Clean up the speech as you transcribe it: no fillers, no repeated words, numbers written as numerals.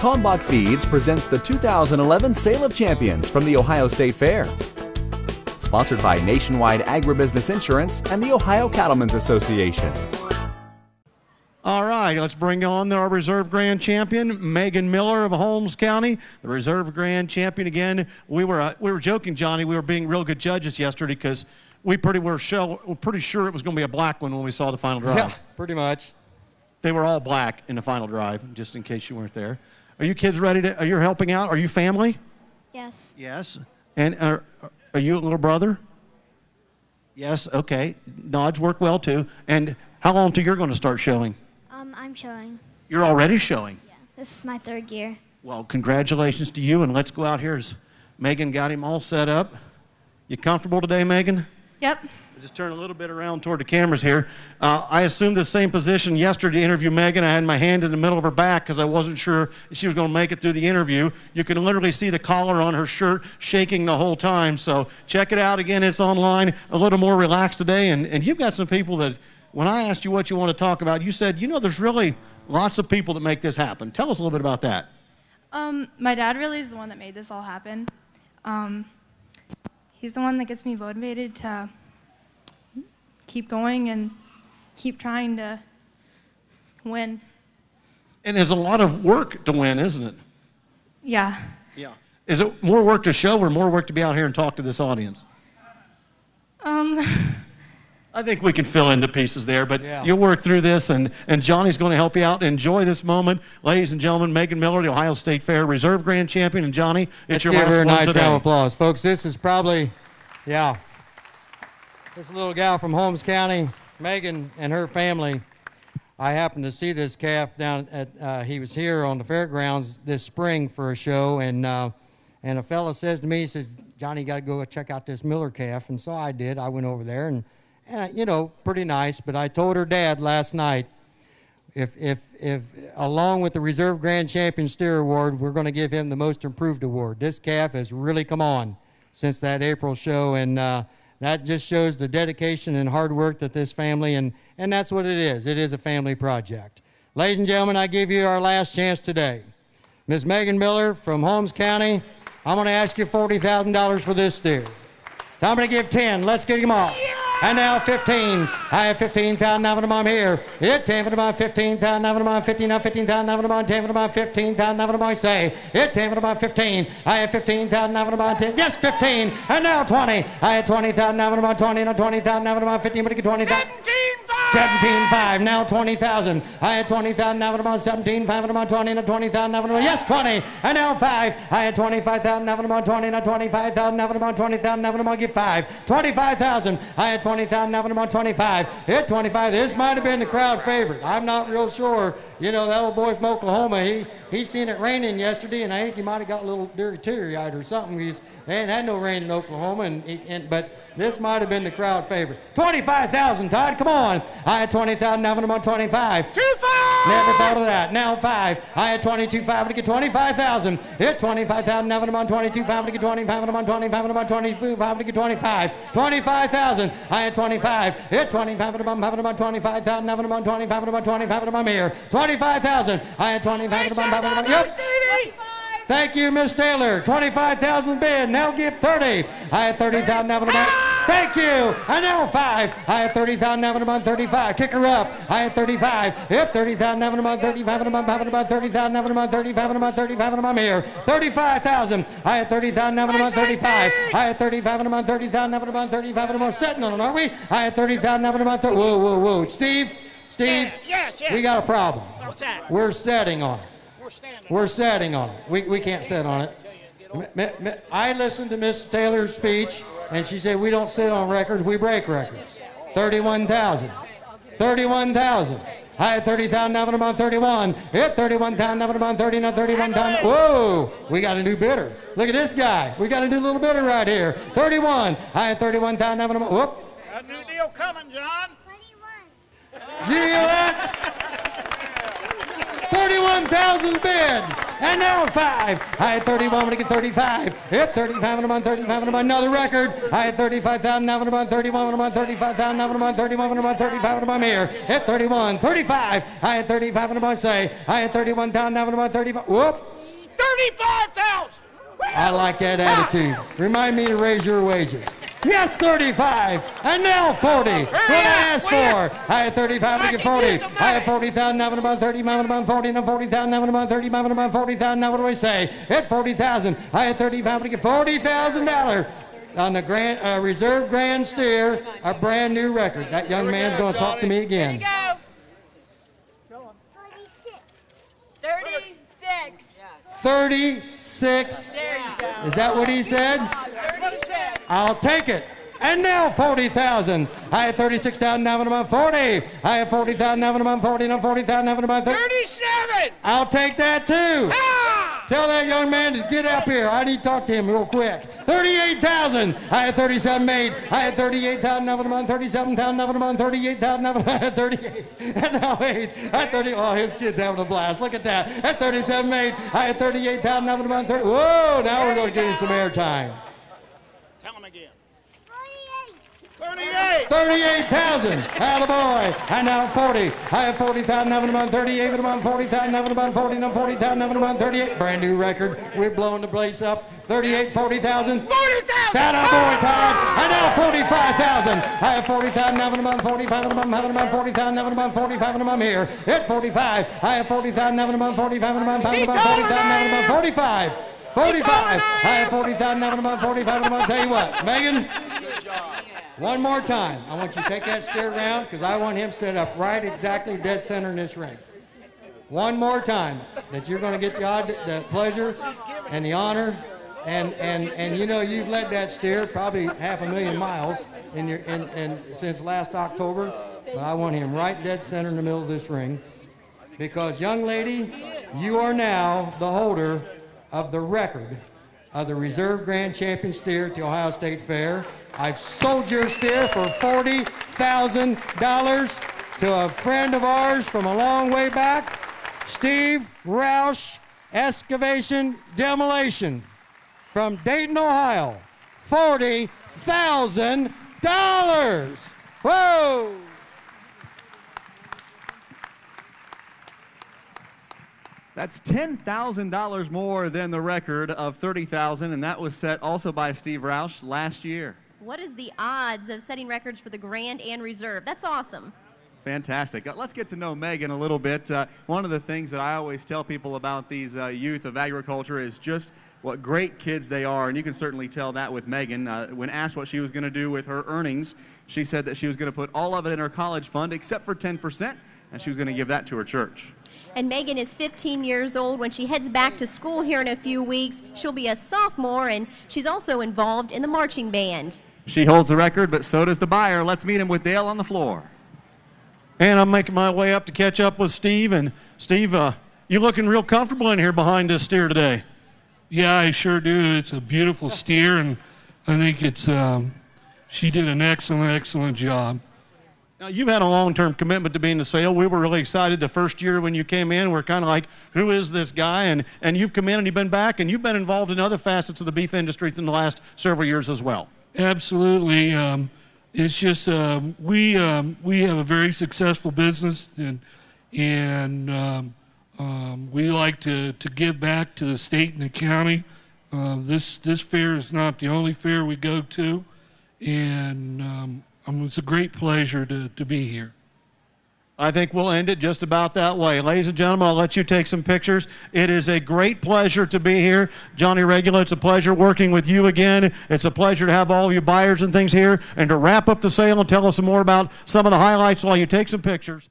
Kalmbach Feeds presents the 2011 Sale of Champions from the Ohio State Fair. Sponsored by Nationwide Agribusiness Insurance and the Ohio Cattlemen's Association. All right, let's bring on our Reserve Grand Champion, Megan Miller of Holmes County. The Reserve Grand Champion again. We were joking, Johnny. We were being real good judges yesterday because we're pretty sure it was going to be a black one when we saw the final drive. Yeah, pretty much. They were all black in the final drive, just in case you weren't there. Are you kids ready to? Are you helping out? Are you family? Yes. Yes. And are you a little brother? Yes. Okay. Nods work well too. And how long till you're going to start showing? I'm showing. You're already showing. Yeah. This is my 3rd year. Well, congratulations to you, and let's go out here. Megan got him all set up. You comfortable today, Megan? Yep. Just turn a little bit around toward the cameras here. I assumed the same position yesterday to interview Megan. I had my hand in the middle of her back because I wasn't sure if she was going to make it through the interview. You can literally see the collar on her shirt shaking the whole time. So check it out. Again, it's online, a little more relaxed today. And you've got some people that, when I asked you what you want to talk about, you said, you know, there's really lots of people that make this happen. Tell us a little bit about that. My dad really is the one that made this all happen. He's the one that gets me motivated to keep going and keep trying to win. And there's a lot of work to win, isn't it? Yeah. Yeah. Is it more work to show or more work to be out here and talk to this audience? I think we can fill in the pieces there, but yeah. You'll work through this, and Johnny's going to help you out. Enjoy this moment. Ladies and gentlemen, Megan Miller, the Ohio State Fair Reserve Grand Champion, and Johnny, it's your last one today. Let's give her a nice round of applause. Folks, this is probably, this little gal from Holmes County, Megan and her family. I happened to see this calf down at, he was here on the fairgrounds this spring for a show, and a fella says to me, he says, Johnny, you got to go check out this Miller calf. And so I did. I went over there, and you know, pretty nice. But I told her dad last night, if along with the Reserve Grand Champion Steer Award, we're going to give him the Most Improved Award. This calf has really come on since that April show, and that just shows the dedication and hard work that this family, and that's what it is. It is a family project. Ladies and gentlemen, I give you our last chance today. Ms. Megan Miller from Holmes County, I'm going to ask you $40,000 for this steer. So I'm going to give 10. Let's get him off. And now 15. I have 15,000 now for the mom here. 10 for the mom, 15,000 now for the mom, 15 now 15,000 now for the mom, 10 for the mom, 15,000 now for the mom. Say 10 for the mom, 15. I have 15,000 now for the mom, 10. Yes, 15. And now 20. I had 20,000 now for the mom, 20. Now 20,000 now for the mom, 15. But get 20,000. 17,500. Now 20,000. I had 20,000 now for the mom, 17,500 for the mom, 20. Now 20,000 now for the mom. Yes, 20. And now 5. I had 25,000 now for the mom, 20. Now 25,000 now for the mom, 20,000 now for the mom. Get 5. 25,000. I had 20,000 now for the mom, 25. Hit 25. This might have been the crowd favorite. I'm not real sure. You know, that old boy from Oklahoma, he seen it raining yesterday, and I think he might have got a little teary-eyed or something. They ain't had no rain in Oklahoma, but this might have been the crowd favorite. 25,000, Todd, come on. I had 20,000, now I'm on 25. 25! Never thought of that. Now 5. I had 22,500 to get 25,000. Hit 25,000, now I'm on 22,500 to get 25, I'm on 25, I'm on 22,500 to get 25. 25,000. I had 25. Hit 25, I'm on 25,000, now I'm on 25, I'm on 25, I'm here. 25,000. I had 25, I'm on, yep. Thank you, Miss Taylor. 25,000 bid. Now give 30. I had 30,000 now for the month. Thank you. And now 5. I had 30,000 now for the month. 35. Kick her up. I had 35. Yep, 30,000 now for the month. 35 in a month. 30,000 now for the month. 35 in a month. 35 in a month. Here. 35,000. I had 30,000 now for the month. 35. I had 35 in a month. 30,000 now for the month. 35 in a month. Setting on it, aren't we? I had 30,000 now for the month. Whoa, whoa, whoa. Steve. Yes. We got a problem. What's that? We're setting on it. We're setting on it. We can't sit on it. I listened to Miss Taylor's speech, and she said we don't sit on records, we break records. 31,000. 31,000. I had 30,000 now for the month, 31. Hit 31,000 now for the month, 30, now 31,000. Whoa, we got a new bidder. Look at this guy. We got a new little bidder right here. 31. I had 31,000 now for the month. Whoop. A new deal coming, John. 21. Did you hear that? 31,000 bid. and now 5. High at 31, I'm going to get 35. Hit 35 and I'm on 35 and I'm on another record. High at 35,000, now I'm on 31 and I'm on 35,000, now I'm on 31 and I'm on 35 and I'm here. Hit 31, 35. High at 35 and I'm on say. High at 31,000, now I'm on 35. Whoop. 35,000. I like that attitude. Remind me to raise your wages. Yes, 35. And now 40. What I asked for. High at 35, I get 40. High at 40,000, now I'm about 30, now I'm about 40, now 40,000, now I'm about 30, now I'm about 40,000, now what do I say? Hit 40,000. High at 35, I get $40,000 on the reserve grand steer, a brand new record. That young man's going to talk to me again. There you go. 36. 36. There you go. Is that what he said? 36. I'll take it. And now 40,000. High at 36,000, now I'm on 40. High at 40,000, now I'm on 40, now 40,000, now I'm on 30. 37. I'll take that too. Ah! Tell that young man to get up here. I need to talk to him real quick. 38,000. High at 37 made. High at 38,000, now I'm on 37,000, now I'm on 38,000, now I'm at 38. And now 8. At 30. Oh, his kid's having a blast. Look at that. At 37 made. High at 38,000, now I'm on 30. Whoa, now we're going to get him some airtime. Tell him again. 38. 38,000. Attaboy. And now 40. High at 40,000, now I'm on 38, I'm on 40,000, now I'm on 40, now 40,000, now I'm on 38. Brand new record. We're blowing the place up. 38, 40,000. 40,000. Attaboy, Todd. And now 45,000. High at 40,000, now I'm on 45, and I'm on 40,000, now I'm on 45, and I'm here. Hit 45. High at 40,000, now I'm on 45, and I'm on 40,000, now I'm on 45. 45. High at 40,000, now I'm on 45, and I'm on. Tell you what, Megan. One more time. I want you to take that steer around because I want him set up right exactly dead center in this ring. One more time that you're going to get the pleasure and the honor. And you know you've led that steer probably 500,000 miles since last October. But I want him right dead center in the middle of this ring because, young lady, you are now the holder of the record of the Reserve Grand Champion steer at the Ohio State Fair. I've sold your steer for $40,000 to a friend of ours from a long way back, Steve Roush, Excavation Demolition from Dayton, Ohio. $40,000. Whoa! That's $10,000 more than the record of $30,000, and that was set also by Steve Roush last year. What is the odds of setting records for the Grand and Reserve? That's awesome. Fantastic. Let's get to know Megan a little bit. One of the things that I always tell people about these youth of agriculture is just what great kids they are, and you can certainly tell that with Megan. When asked what she was going to do with her earnings, she said that she was going to put all of it in her college fund except for 10%, and she was going to give that to her church. And Megan is 15 years old. When she heads back to school here in a few weeks, she'll be a sophomore, and she's also involved in the marching band. She holds the record, but so does the buyer. Let's meet him with Dale on the floor. And I'm making my way up to catch up with Steve. And Steve, you're looking real comfortable in here behind this steer today. Yeah, I sure do. It's a beautiful steer, and I think it's she did an excellent job. Now, you've had a long-term commitment to being the sale. We were really excited the first year when you came in. We're kind of like, who is this guy? And you've come in and you've been back, and you've been involved in other facets of the beef industry in the last several years as well. Absolutely. It's just we have a very successful business, and we like to give back to the state and the county. This fair is not the only fair we go to, and it's a great pleasure to be here. I think we'll end it just about that way. Ladies and gentlemen, I'll let you take some pictures. It is a great pleasure to be here. Johnny Regula, it's a pleasure working with you again. It's a pleasure to have all of you buyers and things here. And to wrap up the sale and tell us some more about some of the highlights while you take some pictures.